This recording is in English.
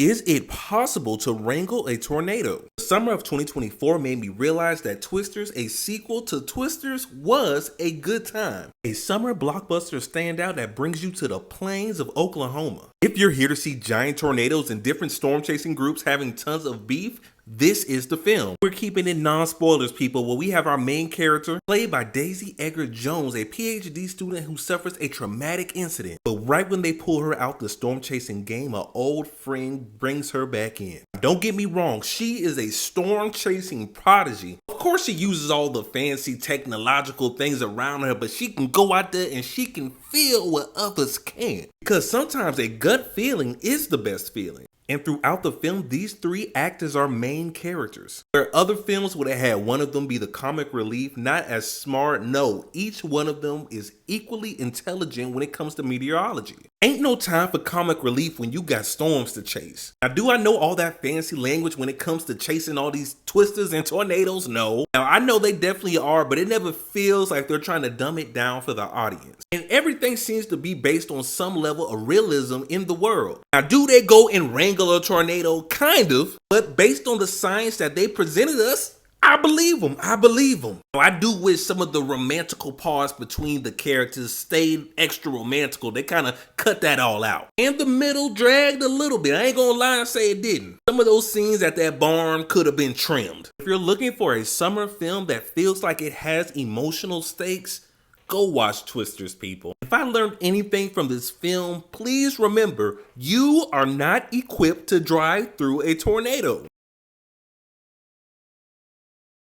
Is it possible to wrangle a tornado? The summer of 2024 made me realize that Twisters, a sequel to Twisters, was a good time. A summer blockbuster standout that brings you to the plains of Oklahoma. If you're here to see giant tornadoes and different storm chasing groups having tons of beef, this is the film. We're keeping it non-spoilers, people, where we have our main character, played by Daisy Edgar Jones, a PhD student who suffers a traumatic incident. But right when they pull her out the storm-chasing game, an old friend brings her back in. Don't get me wrong, she is a storm-chasing prodigy. Of course she uses all the fancy technological things around her, but she can go out there and she can feel what others can't. Because sometimes a gut feeling is the best feeling. And throughout the film, these three act as our main characters. Where other films would have had one of them be the comic relief, not as smart, no, each one of them is equally intelligent when it comes to meteorology. Ain't no time for comic relief when you got storms to chase. Now, do I know all that fancy language when it comes to chasing all these twisters and tornadoes? No. Now, I know they definitely are, but it never feels like they're trying to dumb it down for the audience. And everything seems to be based on some level of realism in the world. Now, do they go and wrangle a tornado? Kind of, but based on the science that they presented us, I believe them. I do wish some of the romantical parts between the characters stayed extra romantical. They kind of cut that all out. And the middle dragged a little bit. I ain't gonna lie and say it didn't. Some of those scenes at that barn could have been trimmed. If you're looking for a summer film that feels like it has emotional stakes, go watch Twisters, people. If I learned anything from this film, please remember, you are not equipped to drive through a tornado.